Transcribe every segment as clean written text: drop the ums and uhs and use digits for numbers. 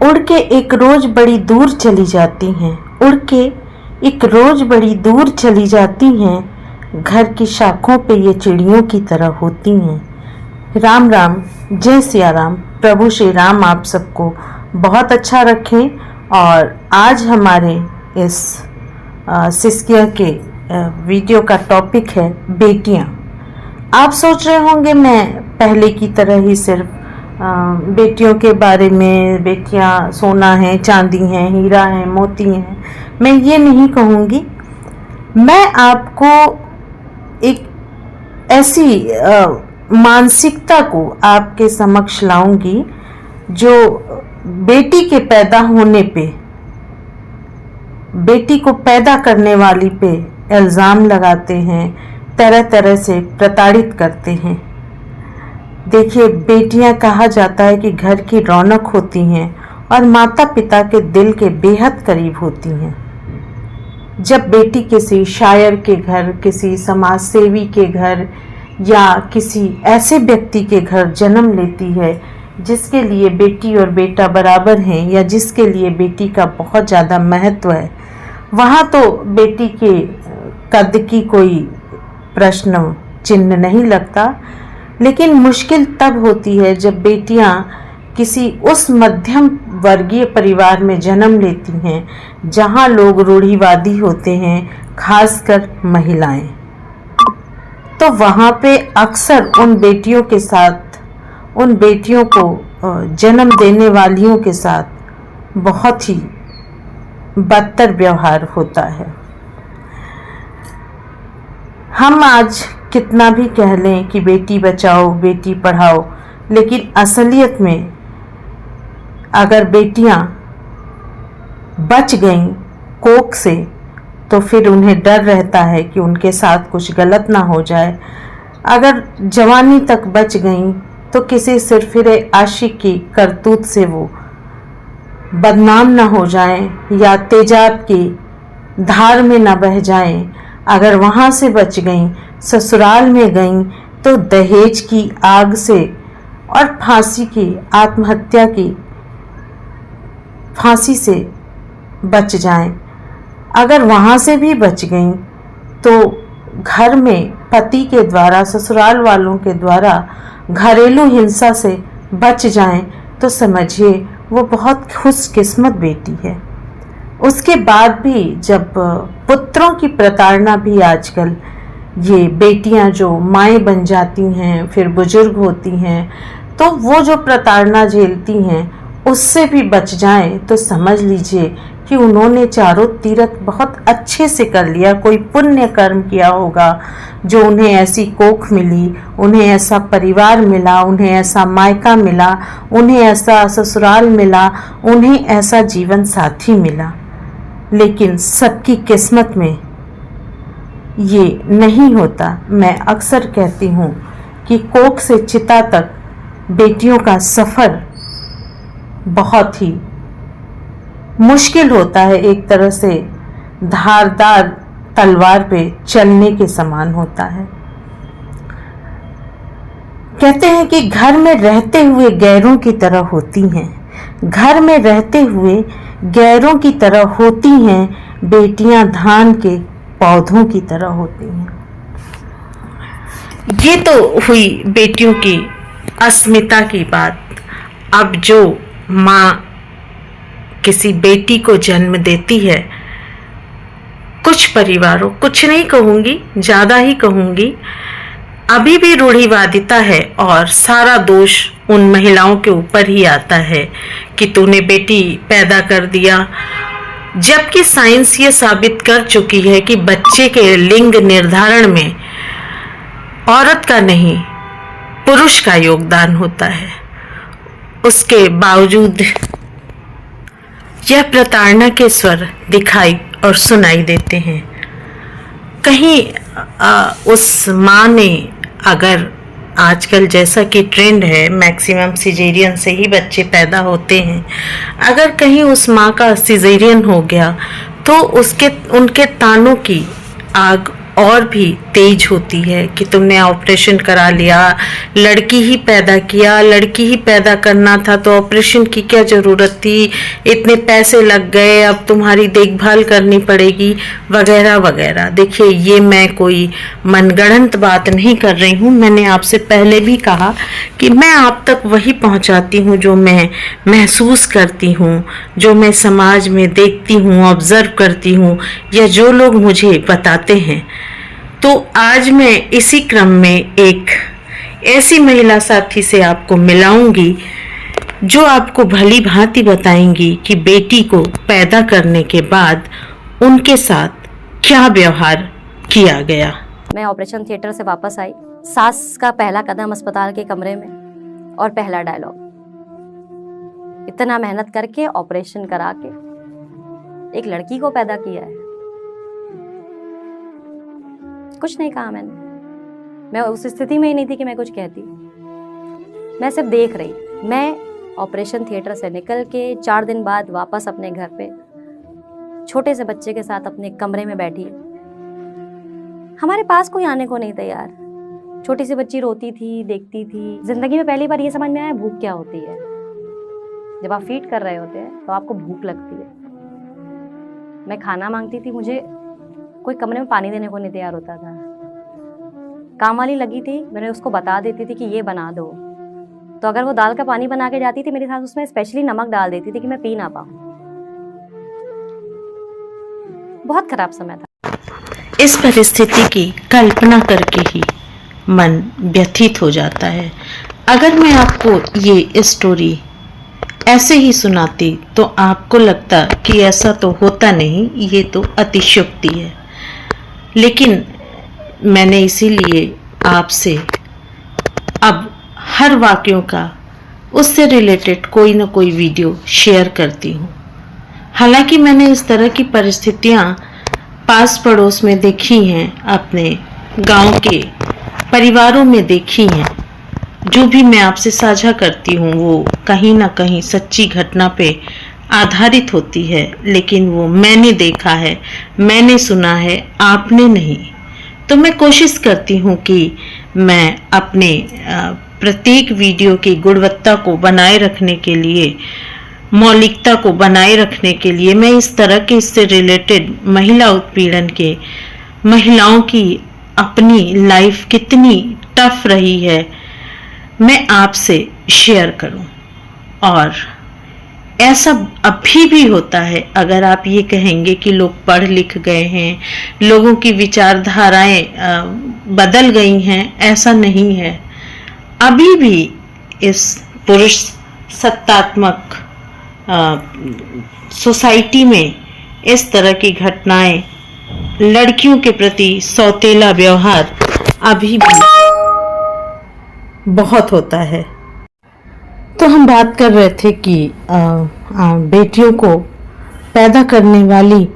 उड़ के एक रोज बड़ी दूर चली जाती हैं, उड़ के एक रोज बड़ी दूर चली जाती हैं, घर की शाखों पे ये चिड़ियों की तरह होती हैं। राम राम, जय सिया राम। प्रभु श्री राम आप सबको बहुत अच्छा रखें। और आज हमारे इस सिस्किया के वीडियो का टॉपिक है बेटियां। आप सोच रहे होंगे मैं पहले की तरह ही सिर्फ बेटियों के बारे में, बेटियां सोना है, चांदी है, हीरा है, मोती हैं, मैं ये नहीं कहूँगी। मैं आपको एक ऐसी मानसिकता को आपके समक्ष लाऊंगी जो बेटी के पैदा होने पे, बेटी को पैदा करने वाली पे इल्ज़ाम लगाते हैं, तरह तरह से प्रताड़ित करते हैं। देखिए, बेटियां कहा जाता है कि घर की रौनक होती हैं और माता पिता के दिल के बेहद करीब होती हैं। जब बेटी किसी शायर के घर, किसी समाज सेवी के घर या किसी ऐसे व्यक्ति के घर जन्म लेती है जिसके लिए बेटी और बेटा बराबर हैं या जिसके लिए बेटी का बहुत ज़्यादा महत्व है, वहाँ तो बेटी के कद की कोई प्रश्न चिन्ह नहीं लगता। लेकिन मुश्किल तब होती है जब बेटियां किसी उस मध्यम वर्गीय परिवार में जन्म लेती हैं जहां लोग रूढ़िवादी होते हैं, खासकर महिलाएं। तो वहां पे अक्सर उन बेटियों के साथ, उन बेटियों को जन्म देने वालियों के साथ बहुत ही बदतर व्यवहार होता है। हम आज कितना भी कह लें कि बेटी बचाओ, बेटी पढ़ाओ, लेकिन असलियत में अगर बेटियां बच गईं कोख से तो फिर उन्हें डर रहता है कि उनके साथ कुछ गलत ना हो जाए। अगर जवानी तक बच गईं तो किसी सिरफिरे आशिक की करतूत से वो बदनाम ना हो जाएं या तेजाब की धार में ना बह जाएं। अगर वहाँ से बच गईं, ससुराल में गईं तो दहेज की आग से और फांसी की, आत्महत्या की फांसी से बच जाएं। अगर वहाँ से भी बच गईं तो घर में पति के द्वारा, ससुराल वालों के द्वारा घरेलू हिंसा से बच जाएं तो समझिए वो बहुत खुशकिस्मत बेटी है। उसके बाद भी जब पुत्रों की प्रताड़ना भी आजकल, ये बेटियां जो माएँ बन जाती हैं, फिर बुजुर्ग होती हैं, तो वो जो प्रताड़ना झेलती हैं उससे भी बच जाएं तो समझ लीजिए कि उन्होंने चारों तीरथ बहुत अच्छे से कर लिया। कोई पुण्य कर्म किया होगा जो उन्हें ऐसी कोख मिली, उन्हें ऐसा परिवार मिला, उन्हें ऐसा मायका मिला, उन्हें ऐसा ससुराल मिला, उन्हें ऐसा जीवन साथी मिला। लेकिन सबकी किस्मत में ये नहीं होता। मैं अक्सर कहती हूँ कि कोख से चिता तक बेटियों का सफ़र बहुत ही मुश्किल होता है। एक तरह से धारदार तलवार पे चलने के समान होता है। कहते हैं कि घर में रहते हुए गैरों की तरह होती हैं, घर में रहते हुए गैरों की तरह होती हैं, बेटियां धान के पौधों की तरह होती हैं। ये तो हुई बेटियों की अस्मिता की बात। अब जो माँ किसी बेटी को जन्म देती है, कुछ परिवारों, कुछ नहीं कहूँगी, ज़्यादा ही कहूँगी, अभी भी रूढ़िवादिता है और सारा दोष उन महिलाओं के ऊपर ही आता है कि तूने बेटी पैदा कर दिया। जबकि साइंस ये साबित कर चुकी है कि बच्चे के लिंग निर्धारण में औरत का नहीं, पुरुष का योगदान होता है। उसके बावजूद यह प्रताड़ना के स्वर दिखाई और सुनाई देते हैं। कहीं उस माँ ने, अगर आजकल जैसा कि ट्रेंड है, मैक्सिमम सिजेरियन से ही बच्चे पैदा होते हैं, अगर कहीं उस माँ का सिजेरियन हो गया तो उनके तानों की आग और भी तेज होती है कि तुमने ऑपरेशन करा लिया, लड़की ही पैदा किया, लड़की ही पैदा करना था तो ऑपरेशन की क्या ज़रूरत थी, इतने पैसे लग गए, अब तुम्हारी देखभाल करनी पड़ेगी वगैरह वगैरह। देखिए, ये मैं कोई मनगढ़ंत बात नहीं कर रही हूँ। मैंने आपसे पहले भी कहा कि मैं आप तक वही पहुँचाती हूँ जो मैं महसूस करती हूँ, जो मैं समाज में देखती हूँ, ऑब्जर्व करती हूँ, या जो लोग मुझे बताते हैं। तो आज मैं इसी क्रम में एक ऐसी महिला साथी से आपको मिलाऊंगी जो आपको भली भांति बताएंगी कि बेटी को पैदा करने के बाद उनके साथ क्या व्यवहार किया गया। मैं ऑपरेशन थिएटर से वापस आई। सास का पहला कदम अस्पताल के कमरे में और पहला डायलॉग, इतना मेहनत करके ऑपरेशन करा के एक लड़की को पैदा किया है। कुछ नहीं कहा मैं उस स्थिति में ही नहीं थी कि मैं कुछ कहती। मैं सिर्फ देख रही। मैं ऑपरेशन थिएटर से निकल के 4 दिन बाद वापस अपने घर पे छोटे से बच्चे के साथ अपने कमरे में बैठी। हमारे पास कोई आने को नहीं था यार। छोटी सी बच्ची रोती थी, देखती थी। जिंदगी में पहली बार ये समझ में आया भूख क्या होती है। जब आप फीड कर रहे होते हैं तो आपको भूख लगती है। मैं खाना मांगती थी, मुझे कोई कमरे में पानी देने को नहीं तैयार होता था। काम वाली लगी थी, मैंने उसको बता देती थी कि ये बना दो, तो अगर वो दाल का पानी बना के जाती थी मेरे साथ, उसमें स्पेशली नमक डाल देती थी कि मैं पी ना पाऊं। बहुत खराब समय था। इस परिस्थिति की कल्पना करके ही मन व्यथित हो जाता है। अगर मैं आपको ये स्टोरी ऐसे ही सुनाती तो आपको लगता कि ऐसा तो होता नहीं, ये तो अतिशयोक्ति है। लेकिन मैंने इसीलिए आपसे अब हर वाक्यों का उससे रिलेटेड कोई ना कोई वीडियो शेयर करती हूँ। हालांकि मैंने इस तरह की परिस्थितियाँ पास पड़ोस में देखी हैं, अपने गांव के परिवारों में देखी हैं। जो भी मैं आपसे साझा करती हूँ वो कहीं ना कहीं सच्ची घटना पे आधारित होती है, लेकिन वो मैंने देखा है, मैंने सुना है, आपने नहीं। तो मैं कोशिश करती हूँ कि मैं अपने प्रत्येक वीडियो की गुणवत्ता को बनाए रखने के लिए, मौलिकता को बनाए रखने के लिए, मैं इस तरह के इससे रिलेटेड महिला उत्पीड़न के, महिलाओं की अपनी लाइफ कितनी टफ रही है, मैं आपसे शेयर करूं। और ऐसा अभी भी होता है। अगर आप ये कहेंगे कि लोग पढ़ लिख गए हैं, लोगों की विचारधाराएं बदल गई हैं, ऐसा नहीं है। अभी भी इस पुरुष सत्तात्मक सोसाइटी में इस तरह की घटनाएं, लड़कियों के प्रति सौतेला व्यवहार अभी भी बहुत होता है। तो हम बात कर रहे थे कि बेटियों को पैदा करने वाली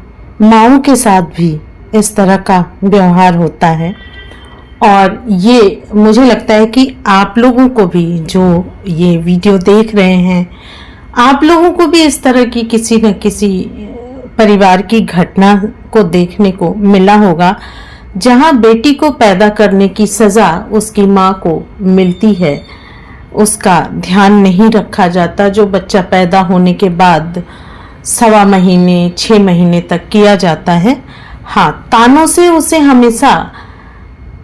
माँओं के साथ भी इस तरह का व्यवहार होता है। और ये मुझे लगता है कि आप लोगों को भी, जो ये वीडियो देख रहे हैं, आप लोगों को भी इस तरह की किसी न किसी परिवार की घटना को देखने को मिला होगा जहां बेटी को पैदा करने की सजा उसकी माँ को मिलती है, उसका ध्यान नहीं रखा जाता, जो बच्चा पैदा होने के बाद 1.25 महीने 6 महीने तक किया जाता है। हाँ, तानों से उसे हमेशा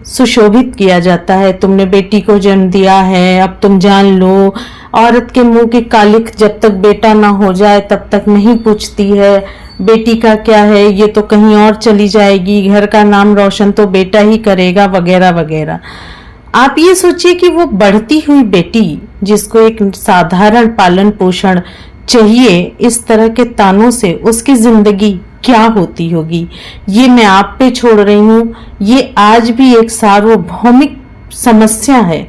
सुशोभित किया जाता है। तुमने बेटी को जन्म दिया है, अब तुम जान लो। औरत के मुंह की कालिख जब तक बेटा ना हो जाए तब तक नहीं पूछती है बेटी का क्या है, ये तो कहीं और चली जाएगी, घर का नाम रोशन तो बेटा ही करेगा, वगैरह वगैरह। आप ये सोचिए कि वो बढ़ती हुई बेटी जिसको एक साधारण पालन पोषण चाहिए, इस तरह के तानों से उसकी जिंदगी क्या होती होगी, ये मैं आप पे छोड़ रही हूँ। ये आज भी एक सार्वभौमिक समस्या है।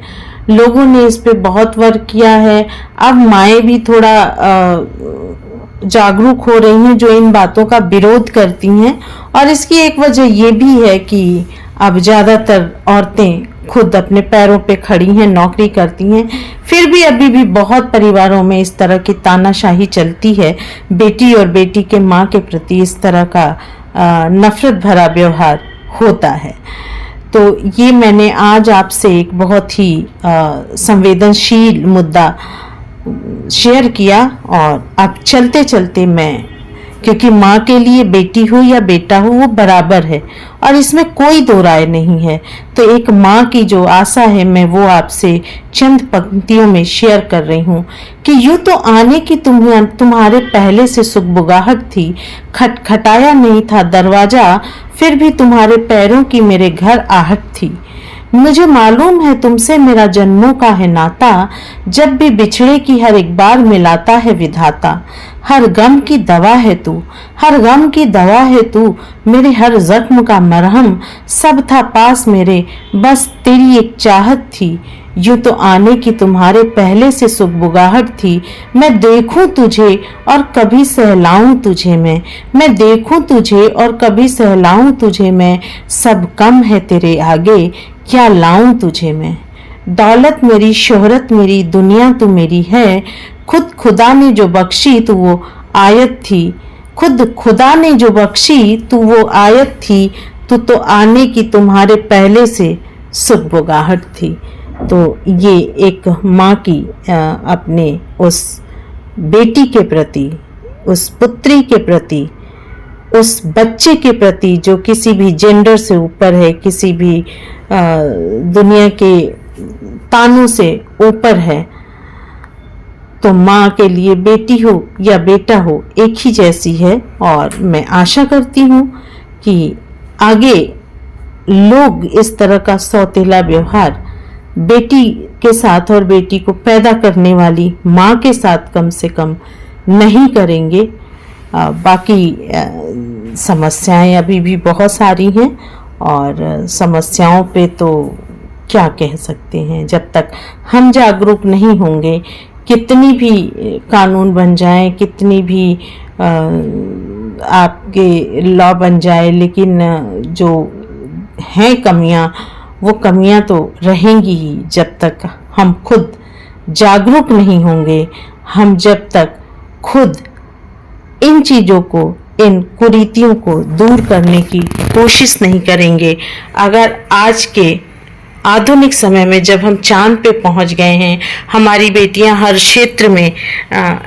लोगों ने इस पे बहुत वर्क किया है। अब माएँ भी थोड़ा जागरूक हो रही हैं, जो इन बातों का विरोध करती हैं। और इसकी एक वजह ये भी है कि अब ज़्यादातर औरतें खुद अपने पैरों पे खड़ी हैं, नौकरी करती हैं। फिर भी अभी भी बहुत परिवारों में इस तरह की तानाशाही चलती है। बेटी और बेटी के माँ के प्रति इस तरह का नफरत भरा व्यवहार होता है। तो ये मैंने आज आपसे एक बहुत ही संवेदनशील मुद्दा शेयर किया। और अब चलते चलते मैं, क्योंकि माँ के लिए बेटी हो या बेटा हो वो बराबर है और इसमें कोई दो राय नहीं है, तो एक माँ की जो आशा है मैं वो आपसे चंद पंक्तियों में शेयर कर रही हूँ कि यूं तो आने की तुम्हारे पहले से सुगबुगाहट थी, खटखटाया नहीं था दरवाजा, फिर भी तुम्हारे पैरों की मेरे घर आहट थी। मुझे मालूम है तुमसे मेरा जन्मों का है नाता, जब भी बिछड़े की हर एक बार मिलाता है विधाता। हर गम की दवा है तू, हर गम की दवा है तू, मेरे हर जख्म का मरहम, सब था पास मेरे, बस तेरी एक चाहत थी। यूं तो आने की तुम्हारे पहले से सुगबुगाहट थी, मैं देखूं तुझे और कभी सहलाऊं तुझे मैं देखूं तुझे और कभी सहलाऊं तुझे मैं, सब कम है तेरे आगे, क्या लाऊं तुझे मैं। दौलत मेरी, शोहरत मेरी, दुनिया तू मेरी है, खुद खुदा ने जो बख्शी तू वो आयत थी, खुद खुदा ने जो बख्शी तू वो आयत थी, तू तो आने की तुम्हारे पहले से सुगबुगाहट थी। तो ये एक माँ की अपने उस बेटी के प्रति, उस पुत्री के प्रति, उस बच्चे के प्रति जो किसी भी जेंडर से ऊपर है, किसी भी दुनिया के तानों से ऊपर है, तो माँ के लिए बेटी हो या बेटा हो एक ही जैसी है। और मैं आशा करती हूँ कि आगे लोग इस तरह का सौतेला व्यवहार बेटी के साथ और बेटी को पैदा करने वाली माँ के साथ कम से कम नहीं करेंगे। बाकी समस्याएं अभी भी बहुत सारी हैं और समस्याओं पे तो क्या कह सकते हैं, जब तक हम जागरूक नहीं होंगे, कितनी भी कानून बन जाए, कितनी भी आपके लॉ बन जाए, लेकिन जो हैं कमियां, वो कमियां तो रहेंगी ही जब तक हम खुद जागरूक नहीं होंगे, हम जब तक खुद इन चीज़ों को, इन कुरीतियों को दूर करने की कोशिश नहीं करेंगे। अगर आज के आधुनिक समय में जब हम चांद पे पहुंच गए हैं, हमारी बेटियां हर क्षेत्र में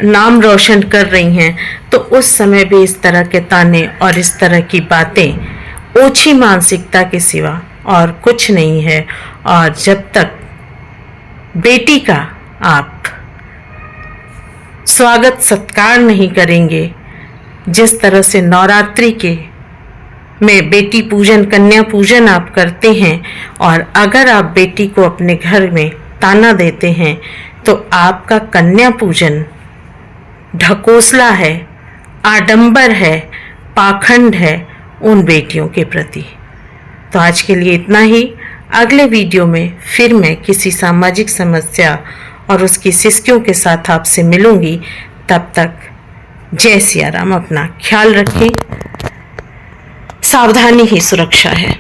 नाम रोशन कर रही हैं, तो उस समय भी इस तरह के ताने और इस तरह की बातें ओछी मानसिकता के सिवा और कुछ नहीं है। और जब तक बेटी का आप स्वागत सत्कार नहीं करेंगे, जिस तरह से नवरात्रि के में बेटी पूजन, कन्या पूजन आप करते हैं, और अगर आप बेटी को अपने घर में ताना देते हैं तो आपका कन्या पूजन ढकोसला है, आडंबर है, पाखंड है उन बेटियों के प्रति। तो आज के लिए इतना ही। अगले वीडियो में फिर मैं किसी सामाजिक समस्या और उसकी सिस्कियों के साथ आपसे मिलूंगी। तब तक जय सिया राम। अपना ख्याल रखें, सावधानी ही सुरक्षा है।